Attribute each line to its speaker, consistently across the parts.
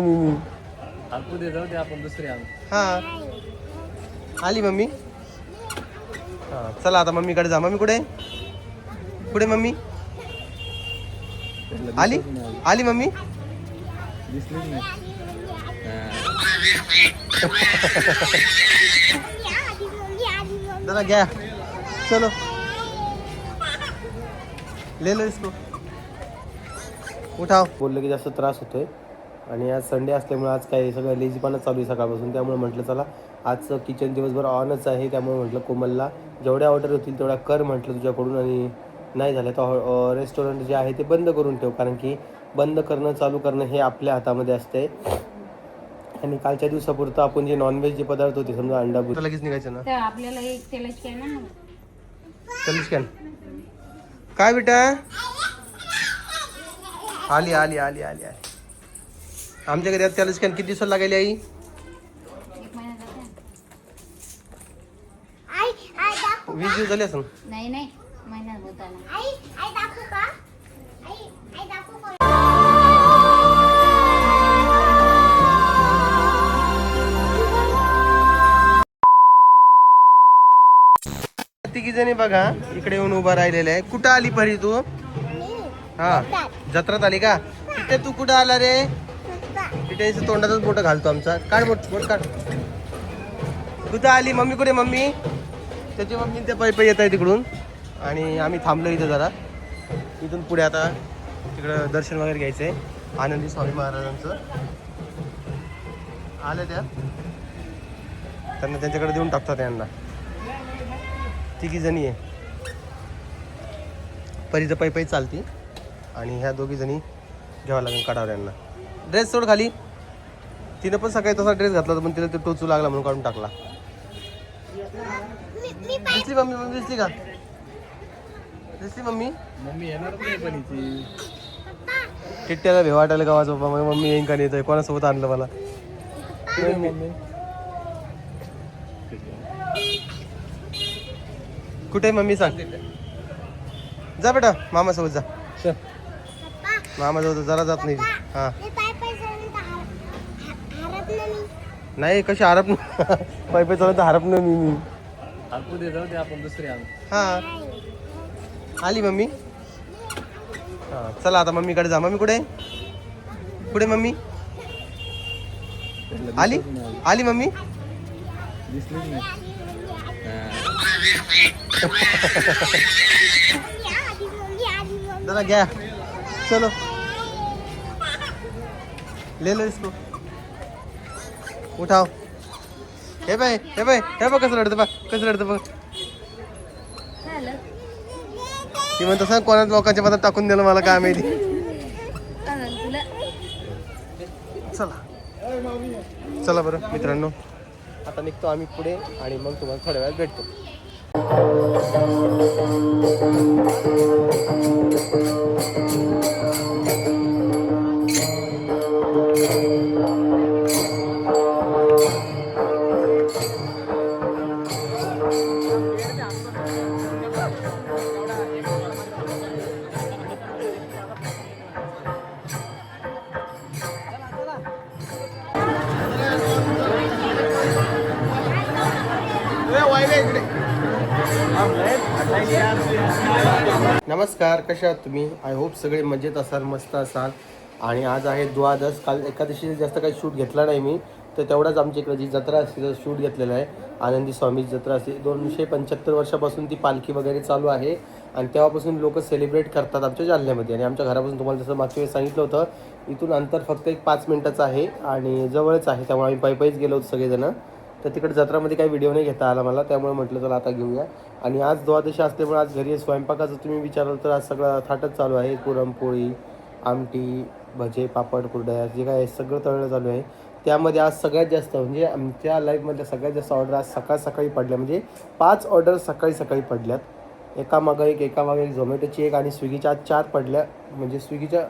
Speaker 1: पुढे जाऊ दे आपण दुसरी आणू.
Speaker 2: हा आली मम्मी. हा चला आता मम्मीकडे जा. मम्मी कुठे कुठे मम्मी आली आली मम्मी.
Speaker 1: दिसलीच नाही.
Speaker 2: चला घ्या चलो ले लो इसको. उठाव. बोललं की जास्त त्रास होतोय आणि आज संडे असल्यामुळे आज काय सगळं लेझीपणा चालू आहे सकाळपासून. त्यामुळे म्हटलं चला आजचं किचन दिवसभर ऑनच आहे. त्यामुळे म्हटलं कोमलला जेवढ्या ऑर्डर होतील तेवढ्या कर म्हटलं तुझ्याकडून. आणि नाही झालं तर रेस्टॉरंट जे आहे ते बंद करून ठेव, कारण की बंद करणं चालू करणं हे आपल्या हातामध्ये असते. आणि कालच्या दिवसापुरतं आपण जे नॉनव्हेज जे पदार्थ होते समजा अंडा बुर्जी लगेच निघायचं ना.
Speaker 3: आपल्याला एक तेलाची कॅन आहे ना.
Speaker 2: तेलाची कॅन काय बेटा. आली आली आली आली आली. आमच्या घरी तेलाची कॅन किती दिवसाला लागेल आई.
Speaker 3: 1 महिना जाते.
Speaker 2: 20 दिवस झाले असं.
Speaker 3: नाही नाही महिना होत आला.
Speaker 2: तिघी जणी बघा इकडे येऊन उभा राहिलेला आहे. कुठं आली परी तू. हा जत्रात आली का. तिथे तू कुठं आला रे. तिथे तोंडातच बोट घालतो आमचा. काढ बोट काढ. कुठं आली मम्मी. कुठे मम्मी. त्याची मम्मी त्या पायी येत आहे तिकडून. आणि आम्ही थांबलो इथं जरा. इथून पुढे आता तिकडं दर्शन वगैरे घ्यायचं आहे आनंदी स्वामी महाराजांचं. आलं त्यांना त्यांच्याकडे देऊन टाकतात यांना. तिघी जणी आहे. परीचं पायी चालती आणि ह्या दोघी जणी घ्यावं लागेल काढावं यांना. ड्रेस सोड खाली. तिनं पण सकाळी तसा ड्रेस घातला होता पण तिला ते टोचू लागला म्हणून काढून टाकला. दिसली मम्मी. मम्मी दिसली का. दिसली मम्मी.
Speaker 1: मम्मी येणार नाही पण हिची.
Speaker 2: टिट्ट्याला भेव वाटायला गावाचं पप्पा मम्मी येईन का नाही येतोय. कोणासोबत आणलं मला.
Speaker 1: मम्मी
Speaker 2: कुठे मम्मी सांग. जा बेटा मामासोबत जा. मामासोबत जरा जात नाही. हा नाही कशी हरप पाय चालत हरप नाही मी.
Speaker 1: पुढे जाऊ दे आपण दुसरी आणू.
Speaker 2: हा आली मम्मी. हा चला आता मम्मीकडे जा. मम्मी कुठे कुठे मम्मी आली आली मम्मी.
Speaker 1: दिसलीच नाही.
Speaker 2: चला घ्या चलो ले लो इसको. उठाव. हे बाय हे बाय हे बघ कसं रडतं बघ कसं रडतं बघ. ती म्हणतो सांग कोणा लोकांच्या मधात टाकून दिलं मला काय माहिती. चला चला बरं मित्रांनो आता निघतो आम्ही पुढे आणि मग तुम्हाला थोड्या वेळात भेटतो. नमस्कार, कशा आहात तुम्ही. आय होप सगळे मजेत असाल, मस्त असाल. आणि आज आहे द्वादश. काल एकादशी जास्त काही शूट घेतला नाही मी, तर तेवढाच आमच्या इकडे जी जत्रा असते तर शूट घेतलेला आहे. आनंदी स्वामीची जत्रा असते. 275 वर्षापासून ती पालखी वगैरे चालू आहे आणि तेव्हापासून लोक सेलिब्रेट करतात आमच्या जालन्यामध्ये. आणि आमच्या घरापासून तुम्हाला जसं मागच्या वेळेस सांगितलं होतं, इथून अंतर फक्त एक 5 मिनिटाचं आहे आणि जवळच आहे. त्यामुळे आम्ही पायीच गेलो होतो सगळेजण. तर तिकडे जत्रामध्ये काही व्हिडिओ नाही घेता आला मला, त्यामुळे म्हटलं चला आता घेऊया. आणि आज द्वादशी असल्यामुळे आज घरी स्वयंपाकाचं तुम्ही विचाराल तर आज सगळं थाटच चालू आहे. पुरणपोळी, आमटी, भजे, पापड, कुरडया जे काय सगळं तळणं चालू आहे. त्यामध्ये आज सगळ्यात जास्त म्हणजे आमच्या लाईफमधल्या सगळ्यात जास्त ऑर्डर आज सकाळी पडल्या. म्हणजे 5 ऑर्डर सकाळी पडल्यात. एकामागं एक झोमॅटोची एक आणि स्विगीच्या आज 4 पडल्या. म्हणजे स्विगीच्या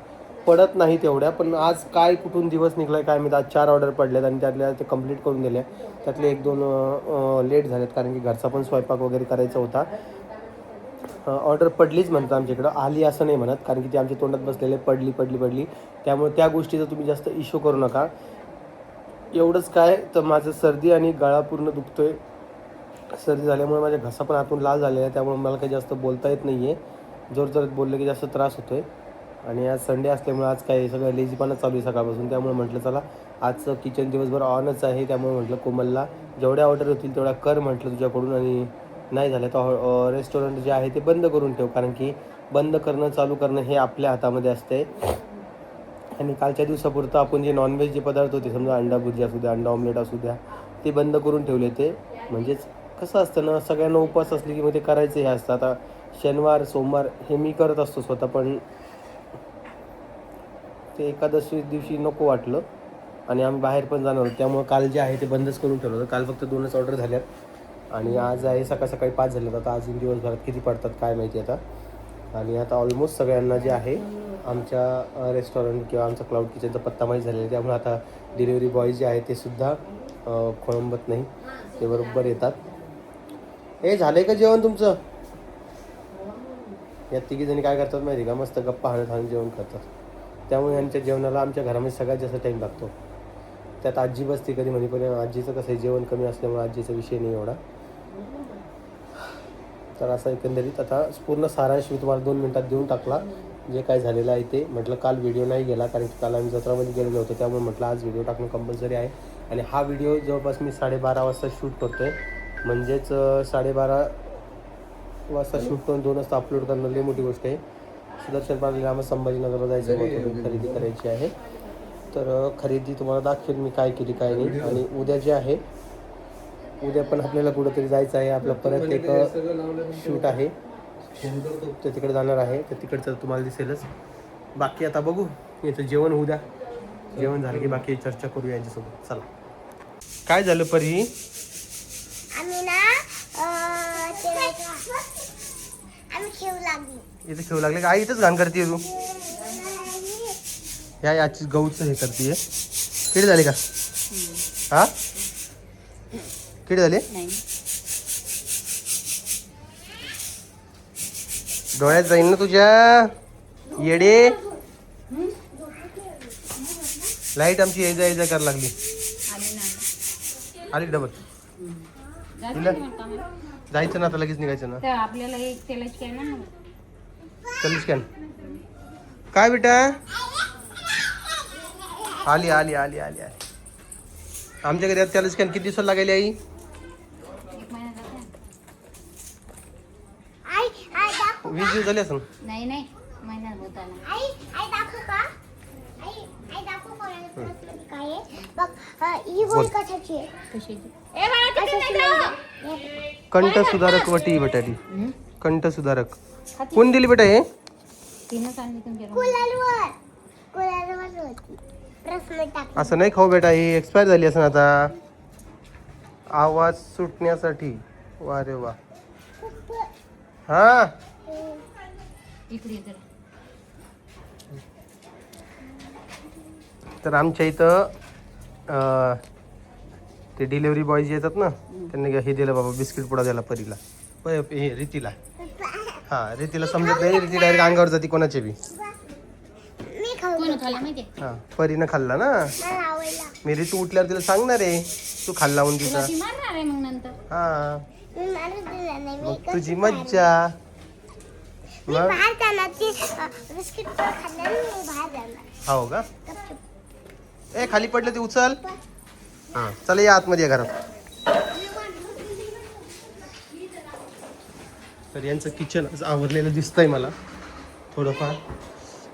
Speaker 2: पडत नाही तेवढ्या, पण आज काय कुठून दिवस निघाला काय मी आज 4 ऑर्डर पडल्यात आणि त्यातल्या ते कंप्लीट करून दिल्या. त्यातले 1-2 लेट झालेत कारण की घरचा पण स्वयंपाक वगैरे करायचा होता. ऑर्डर पडलीच म्हणतो आमच्याकडं, आली असं नाही म्हणत, कारण की ते आमच्या तोंडात बसलेले पडली. त्यामुळे त्या गोष्टीचा तुम्ही जास्त इश्यू करू नका. एवढंच काय तर माझं सर्दी आणि गळा पूर्ण दुखतोय. सर्दी झाल्यामुळे माझ्या घसा पण आतून लाल झालेला आहे, त्यामुळे मला काही जास्त बोलता येत नाही आहे. जोरजोरात बोललं की जास्त त्रास होतो आहे. आणि आज संडे असल्यामुळे आज काय सगळं लेझीपणा चालू आहे सकाळपासून. त्यामुळे म्हटलं चला आजचं किचन दिवसभर ऑनच आहे. त्यामुळे म्हटलं कोमलला जेवढ्या ऑर्डर होतील तेवढ्या कर म्हटलं तुझ्याकडून, आणि नाही झालं तर रेस्टॉरंट जे आहे ते बंद करून ठेव, कारण की बंद करणं चालू करणं हे आपल्या हातामध्ये असते. आणि कालच्या दिवसापुरतं आपण जे नॉनव्हेज जे पदार्थ होते, समजा अंडा भुर्जी असू द्या, अंडा ऑमलेट असू द्या, ते बंद करून ठेवले ते. म्हणजेच कसं असतं ना, सगळ्यांना उपवास असले की मग ते करायचं हे असतं. आता शनिवार सोमवार हे मी करत असतो स्वतः, पण ते एकादशी दिवशी नको वाटलं आणि आम्ही बाहेर पण जाणार होतो, त्यामुळे काल जे आहे ते बंदच करून ठेवलं होतं. काल फक्त 2च ऑर्डर झाल्यात आणि आज आहे सकाळी 5 झालेत. आता अजून दिवसभरात किती पडतात काय माहिती आता. आणि आता ऑलमोस्ट सगळ्यांना जे आहे आमच्या रेस्टॉरंट किंवा आमचा क्लाउड किचनचा पत्ता माहीत झालेला आहे, त्यामुळे आता डिलिव्हरी बॉय जे आहे ते सुद्धा खोळंबत नाही, ते बरोबर येतात. हे झालं का जेवण तुमचं? या तिघीजणी काय करतात माहिती का, मस्त गप्पा हाणत जेवण करतात. त्यामुळे यांच्या जेवणाला आमच्या घरामध्ये सगळ्यात जास्त टाईम लागतो. त्यात आजी बसते कधी म्हणे, पण आजीचं कसं आहे जेवण कमी असल्यामुळे आजीचा विषय नाही एवढा. तर असं एकंदरीत आता पूर्ण सारांश मी तुम्हाला 2 मिनटात देऊन टाकला जे काय झालेलं आहे ते. म्हटलं काल व्हिडिओ नाही गेला, कारण की काल आम्ही जत्रामध्ये गेलेलो होतो, त्यामुळे म्हटलं आज व्हिडिओ टाकणं कंपल्सरी आहे. आणि हा व्हिडिओ जवळपास मी 12:30 वाजता शूट करतो आहे, म्हणजेच 12:30 वाजता शूट करून 2 वाजता अपलोड करणं लई मोठी गोष्ट आहे. सुदर्शन पार्कला आम्हाला संभाजीनगरला जायचं होतं, खरेदी करायची आहे. तर खरेदी तुम्हाला दाखवेल मी काय केली काय नाही. आणि उद्या जे आहे, उद्या पण आपल्याला कुठंतरी जायचं आहे. आपलं परत एक शूट आहे, तर तिकडे जाणार आहे, तर तिकडचं तुम्हाला दिसेलच. बाकी आता बघू, याचं जेवण होऊ द्या, जेवण झालं की बाकी चर्चा करू यांच्यासोबत. चला, काय झालं परी?
Speaker 4: आम्ही ना आम्ही खेळू लागली.
Speaker 2: इथे खेळू लागले का? आई इथंच घाण करते तू. याची गहूचं हे करते. किती झाले का? हा, किती झाले? डोळ्यात जाईल ना तुझ्या, येडे. लाईट आमची ये जा करायला लागली. आली डबल. जायचं ना आता, लगेच निघायचं ना.
Speaker 3: तर आपल्याला एक तेलाची कॅन ना.
Speaker 2: चल स्कॅन. काय बेटा? आली आली आली आली आली. आमच्या घरी त्याला स्कॅन किती दिवसाला लागेल आई?
Speaker 3: 1 महिना जाते.
Speaker 2: 20 दिवस झाले असं.
Speaker 3: नाही महिना होत आला.
Speaker 4: आई दाखवू का? आई दाखवू का? काय आहे बघ, ही गोल कशाची आहे?
Speaker 3: कशाची?
Speaker 2: कंठ सुधारक वटी बेटाली. कंठ सुधारक कोण दिली बेटा हे?
Speaker 3: तिनंच आणली तुमच्या
Speaker 4: कुलालवर होती. प्रश्न टाक.
Speaker 2: असं नाही खाऊ बेटा, ही एक्सपायर झाली असं आता. आवाज सुटण्यासाठी. वा रे वा. हा,
Speaker 3: इकडे जरा.
Speaker 2: तर आमच्या इथं ते डिलेवरी बॉय जे येतात ना, त्यांनी हे दिलं बाबा, बिस्किट पुडा द्यायला परीला, हे रीतीला. हा, रीतीला समजत नाही, रीती डायरेक्ट अंगावर जाते कोणाचे बी.
Speaker 4: मी खाऊ.
Speaker 3: कोण खाल्ला माहिती?
Speaker 2: हा, परीनं खाल्ला ना.
Speaker 4: मला आवडला.
Speaker 2: मी ऋतू उठल्यावर तिला सांगणार आहे तू खाल्ला म्हणून
Speaker 3: तुला
Speaker 2: तिचा.
Speaker 3: ती मारणार आहे मग नंतर.
Speaker 2: हा,
Speaker 4: मी मारू दिला नाही. मी
Speaker 2: मग तुझी मज्जा. मग
Speaker 4: बाहेर जाणार. ती बिस्किट खाल्ल्याने मी बाहेर जाणार.
Speaker 2: हो का? ए, खाली पडलं ते उचल. हा, चला या आतमध्ये या घरात. तर यांचं किचन आज आवरलेलं दिसतंय मला थोडंफार.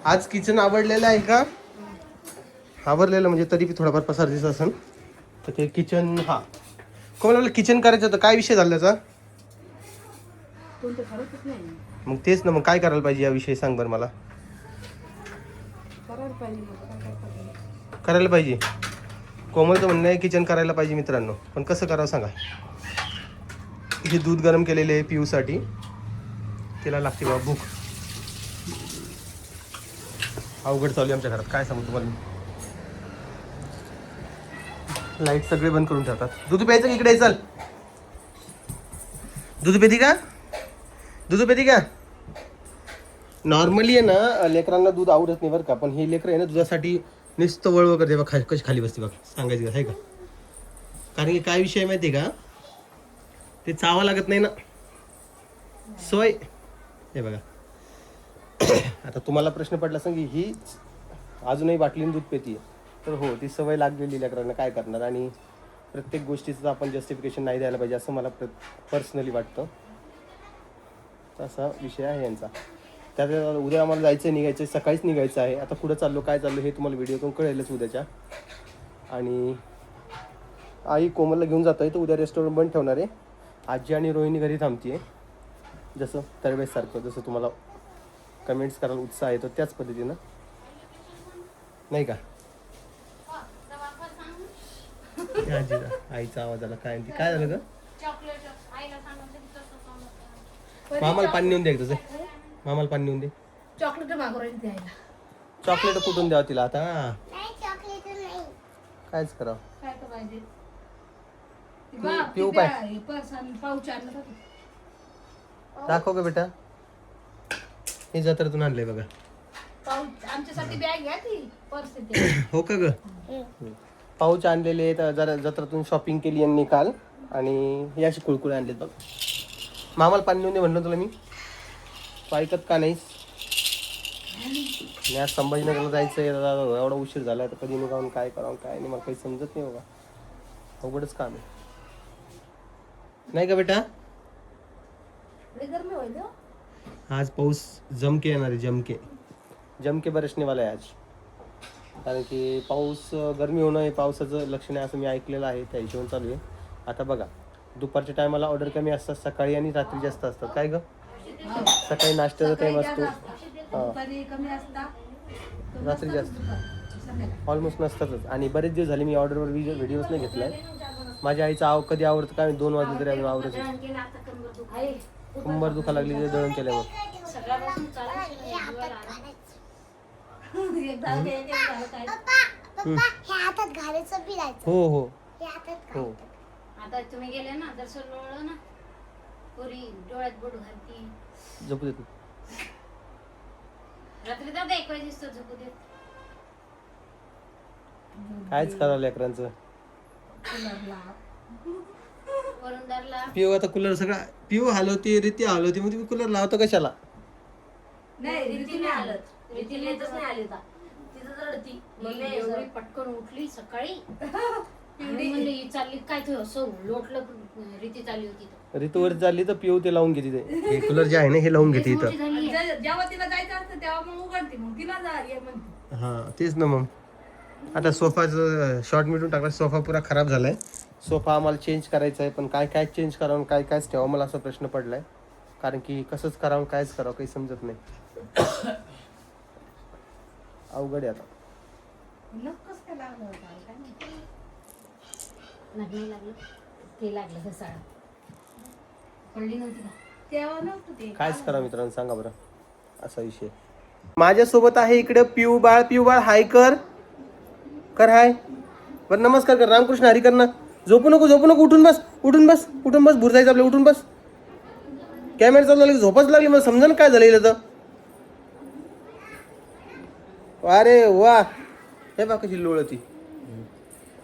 Speaker 2: आज किचन आवडलेलं आहे का? आवरलेलं म्हणजे तरी बी थोडाफार पसार दिसत असेल. तर ते किचन, हा कोणाला किचन करायचं होतं, काय विषय झाला त्याचा? मग तेच ना, मग काय करायला पाहिजे याविषयी सांग बरं मला. करायला पाहिजे. कोमलचं म्हणणं आहे किचन करायला पाहिजे मित्रांनो, पण कसं करावं सांगा. इथे दूध गरम केलेले आहे पिऊसाठी, तिला लागते बाबा भूक. अवघड चालू आहे आमच्या घरात, काय सांगू तुम्हाला. लाईट सगळे बंद करून ठेवतात. दूध प्यायचं की इकडे चल. दूध पिती का? दूध पिते का? नॉर्मली आहे ना लेकरांना दूध आवडत नाही बरं का, पण हे लेकर आहे ना दुधासाठी नुसतं वळवळ करते बघ, कशी खाली बसते बघ, सांगायची आहे का? कारण की काय विषय माहिती आहे का, ते चावा लागत नाही ना सवय. हे बघा आता तुम्हाला प्रश्न पडला असं की ही अजूनही बाटलीने दूध पिते, तर हो ती सवय लागलेली लेकरांना, काय करणार. आणि प्रत्येक गोष्टीचं आपण जस्टिफिकेशन नाही द्यायला पाहिजे असं मला पर्सनली वाटतं. असा विषय आहे यांचा. त्यात उद्या आम्हाला जायचं निघायचं, सकाळीच निघायचं आहे. आता पुढं चाललो काय चाललो हे तुम्हाला व्हिडिओतून कळेलच उद्याच्या. आणि आई कोमलला घेऊन जात आहे, तर उद्या रेस्टॉरंट बंद ठेवणार आहे. आजी आणि रोहिणी घरी थांबते आहे, जसं तरवेसारखं, जसं तुम्हाला कमेंट्स करायला उत्साह येतो त्याच पद्धतीनं, नाही का? आजीला आईचा आवाज आला. काय काय झालं ग? मामाला पाणी नेऊन दे एक तुझं, मामाला पाणी नेऊन दे.
Speaker 5: चॉकलेट मागवली द्यायला.
Speaker 2: चॉकलेट कुठून द्यावं तिला आता?
Speaker 4: नाही चॉकलेट नाही.
Speaker 2: कायच करावं?
Speaker 5: काय तर पाहिजे
Speaker 2: पिऊ पाय.
Speaker 5: पाऊच आणलं का?
Speaker 2: दाखव ग बेटा, हे जत्रेतून आणलंय बघा.
Speaker 5: पाऊच आमच्यासाठी बॅग घ्या ती पर्स येते.
Speaker 2: हो का ग? पाऊच आणलेले आहेत, जरा जत्रातून शॉपिंग केली यांनी काल. आणि हे अशी कुळकुळे आणलेत बघ. मामाला पाणी नेऊन दे म्हणलं तुला मी, तू ऐकत का नाहीस? मी आज संभाजीनगरला जायचं आहे, एवढा उशीर झाला तर कधी निघावून काय करावं काय नाही मला काही समजत नाही बाबा. अवघडच काम आहे, नाही का बेटा?
Speaker 5: गरमी होईल हो.
Speaker 2: आज पाऊस जमके येणार आहे, जमके बरसने वाला आहे आज. कारण की पाऊस गरमी होणं हे पावसाचं लक्षण आहे असं मी ऐकलेलं आहे, त्या हिशोबाने चालू आहे. आता बघा दुपारच्या टायमाला ऑर्डर कमी असतात, सकाळी आणि रात्री जास्त असतात. काय ग? सकाळी नाश्त्याचा टाइम असतो,
Speaker 5: दुपारी कमी असता,
Speaker 2: रात्री जास्त ऑलमोस्ट नसतातच. आणि बरेच दिवस झाले मी ऑर्डरवर व्हिडिओज नाही घेतलाय. माझ्या आईचं कधी आवडतं काय, 2 वाजले तरी आम्ही आवडत. कंबर दुखा लागली ते दळण केल्यावर.
Speaker 4: पप्पा पप्पा हे हातात घालायचं पिरायचं.
Speaker 2: हो हो
Speaker 4: हे हातात
Speaker 2: हो.
Speaker 4: घालायचं.
Speaker 3: आता तुम्ही गेले ना दर्शन लोळलं ना, पोरी डोळ्यात बोट घालती.
Speaker 2: झोपू देत
Speaker 3: रात्री जाऊ दे 1 वाजेस्तो झोपू देत.
Speaker 2: कायच करावं लेकरांचं.
Speaker 3: वरून दारला
Speaker 2: पिऊ आता कूलर सगळा पिऊ हलवते, रीती हलवते, मग तुम्ही कूलर लावता कशाला?
Speaker 5: नाही रीती नाही आलत.
Speaker 3: रीतीला येतच नाही आली होता.
Speaker 5: तिथं रडती.
Speaker 3: मम्मी एवढी पटकन उठली सकाळी आणि म्हणली ही चालली काय तू असं लोटलं. रीती चालली होती तर
Speaker 2: ऋतूवर चालली तर पिऊ ते लावून घेते. हे कूलर जे आहे ना हे लावून घेते इथं.
Speaker 3: मोठी झाली आहे.
Speaker 5: जेव्हा तिला जायचं असतं तेव्हा मग उघडते, मग तिला जा ये म्हणते.
Speaker 2: हा तेच ना. मग आता सोफाचं शॉर्ट मिटून टाकला, सोफा पुरा खराब झालाय. सोफा आम्हाला चेंज करायचा आहे, पण काय काय चेंज करावं काय कायच ठेवावं मला असा प्रश्न पडलाय. कारण की कसंच करावं कायच करावं काही समजत नाही. अवघड आहे आता.
Speaker 5: नक्कच काय लागलं होतं, काय माहिती.
Speaker 3: नाही लागलं ते लागलं घसाळा पडली नव्हती का?
Speaker 5: तेव्हा नव्हतं ते.
Speaker 2: कायच करा मित्रांनो सांगा बरं, असा विषय. माझ्यासोबत आहे इकडे पिऊ बाळ. पिऊ बाळ हाय कर हाय बरं, नमस्कार कर, रामकृष्ण हरी कर ना. झोपू नको उठून बस भुरजायचं आपल्या, उठून बस. कॅमेरा चालू लागली झोपाच लागली, मला समजा काय झालं तर. अरे वा, हे बा कशी लोळती.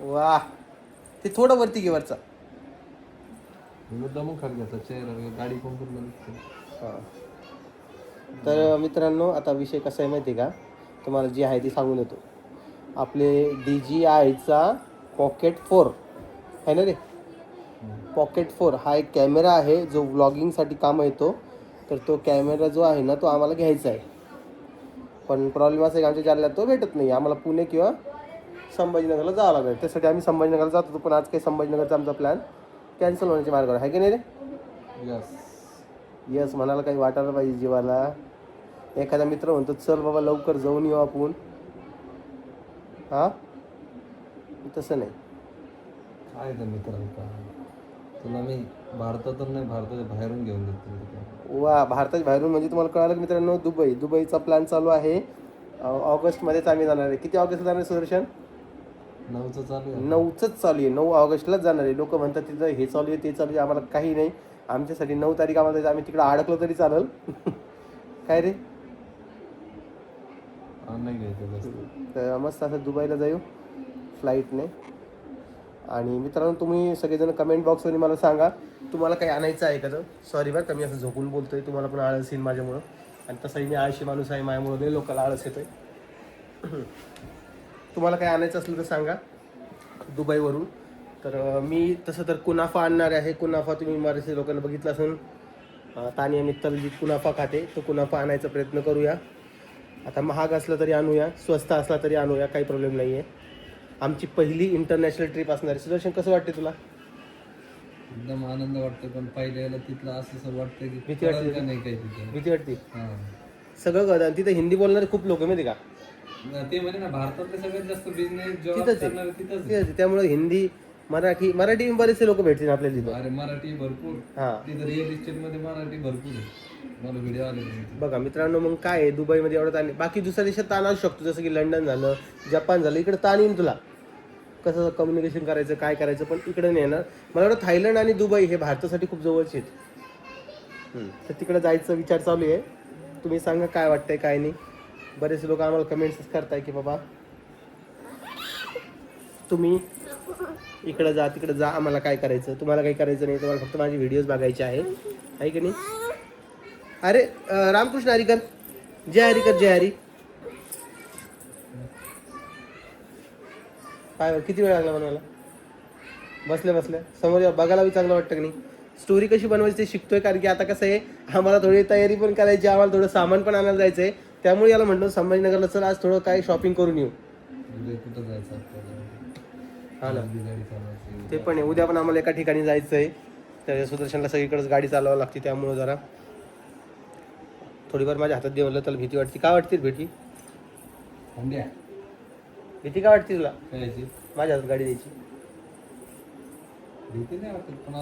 Speaker 2: वा, ते थोडं वरती घे वरचा.
Speaker 1: मुद्दामून खात घेतात चेहरा, गाडी कोण.
Speaker 2: हां. तर मित्रांनो आता विषय कसा आहे माहिती आहे का, तुम्हाला जी आहे ती सांगून येतो. आपले DJIचा पॉकेट 4 आहे ना रे, पॉकेट 4 हा एक कॅमेरा आहे जो व्लॉगिंगसाठी काम येतो. तर तो कॅमेरा जो आहे ना तो आम्हाला घ्यायचा आहे, पण प्रॉब्लेम असा आहे की आमच्या जालन्यात तो भेटत नाही. आम्हाला पुणे किंवा संभाजीनगरला जावं लागेल. त्यासाठी आम्ही संभाजीनगरला जात होतो, पण आज काही संभाजीनगरचा आमचा प्लॅन कॅन्सल होण्याच्या मार्गावर आहे की नाही रे? यस म्हणाला काही वाटायला पाहिजे जीवाला. एखादा मित्र म्हणतो चल बाबा लवकर जाऊन येऊ आपण. हां तसं नाही.
Speaker 1: काय ते मित्रांचा तुला मी भारतातून नाही भारताच्या बाहेरून घेऊन देतो.
Speaker 2: वा, भारताच्या बाहेरून म्हणजे तुम्हाला कळालं की मित्रांनो दुबईचा प्लॅन चालू आहे. ऑगस्टमध्येच आम्ही जाणार आहे. किती ऑगस्टला जाणार आहे सुदर्शन?
Speaker 1: 9चं चालू आहे.
Speaker 2: 9च चालू आहे. 9 ऑगस्टलाच जाणार आहे. लोक म्हणतात तिथं हे चालू आहे ते चालू आहे, आम्हाला काही नाही. आमच्यासाठी 9 तारीख आम्हाला जायचं, आम्ही तिकडे अडकलो तरी चालेल. काय रे?
Speaker 1: नाही घ्यायचं जास्त.
Speaker 2: तर मस्त असं दुबईला जाऊ फ्लाईटने. आणि मित्रांनो तुम्ही सगळेजण कमेंट बॉक्समध्ये मला सांगा तुम्हाला काही आणायचं आहे का. तर सॉरी बरं का मी असं झोपून बोलतोय, तुम्हाला पण आळस येईल माझ्यामुळं. आणि तसंही मी आळशी माणूस आहे, माझ्यामुळं लय लोकांना आळस येतोय. तुम्हाला काही आणायचं असलं तर सांगा दुबईवरून. तर मी तसं तर कुनाफा आणणार आहे. कुनाफा तुम्ही बरेचसे लोकांना बघितलं असेल, तानिया मित्तल जी कुनाफा खाते तो कुनाफा आणायचा प्रयत्न करूया. आता महाग असलं तरी आणूया, स्वस्त असला तरी आणूया, काही प्रॉब्लेम नाही आहे. आमची पहिली इंटरनॅशनल ट्रिप असणार आहे. सुदर्शन कसं वाटते तुला?
Speaker 1: एकदम आनंद वाटतो, पण पहिल्याला तिथलं असं वाटतं की
Speaker 2: भीती वाटते
Speaker 1: कळलं का नाही काही तिथे.
Speaker 2: भीती वाटते
Speaker 1: हा.
Speaker 2: सगळं कळतं. आणि तिथे हिंदी बोलणारे खूप लोक माहिती का
Speaker 1: ते म्हणे ना भारतातले सगळ्यात जास्त बिझनेस जॉब
Speaker 2: तिथंच
Speaker 1: करणारे
Speaker 2: आहे.
Speaker 1: तिथंच आहे.
Speaker 2: तिथंच आहे. त्यामुळे हिंदी मराठी बरेचसे लोक भेटतील आपल्याला तिथं.
Speaker 1: अरे मराठी भरपूर.
Speaker 2: हां
Speaker 1: तिथं रिअल इस्टेट मध्ये मराठी भरपूर आहे. मला व्हिडिओ आले तिथे.
Speaker 2: बघा मित्रांनो, मग काय आहे दुबईमध्ये एवढं ताण. बाकी दुसऱ्या देशात ताण असू शकतो, जसं की लंडन झालं, जपान झालं. इकडे ताण येईल तुला कसं कम्युनिकेशन करायचं, काय करायचं. पण इकडे नाही येणार. मला वाटतं थायलंड आणि दुबई हे भारतासाठी खूप जवळचे आहेत. तर तिकडे जायचा विचार चालू आहे. तुम्ही सांगा काय वाटतंय काय नाही. बरेच लोक आम्हाला कमेंट्स करताय की बाबा तुम्ही इकडं जा तिकडं जा, आम्हाला काय करायचं. तुम्हाला काही करायचं नाही, तुम्हाला फक्त माझे व्हिडिओज बघायचे आहे की नाही. अरे रामकृष्ण हरी कर, जय हरी कर, जय हरी. काय किती वेळ लागला बनवायला? बसल्या समोर बघायला बी चांगलं वाटतं की नाही. स्टोरी कशी बनवायची ते शिकतोय, कारण की आता कसं आहे आम्हाला थोडी तयारी पण करायची, आम्हाला थोडं सामान पण आणायला जायचं आहे. त्यामुळे याला म्हटलं संभाजीनगरला चल आज थोडं काय शॉपिंग करून येऊ.
Speaker 1: उद्या कुठं जायचं आपल्याला?
Speaker 2: हा ना,
Speaker 1: गाडी चालवायची.
Speaker 2: ते पण आहे. उद्या पण आम्हाला एका ठिकाणी जायचं आहे. तर सुदर्शनला सगळीकडेच गाडी चालवावं लागते, त्यामुळं जरा थोडीफार माझ्या हातात देवलं तर भीती वाटते. काय वाटते भीती?
Speaker 1: अंड्या
Speaker 2: भीती काय वाटते तुला
Speaker 1: काय याची?
Speaker 2: माझ्या हातात गाडी द्यायची?
Speaker 1: भीती नाही वाटत पण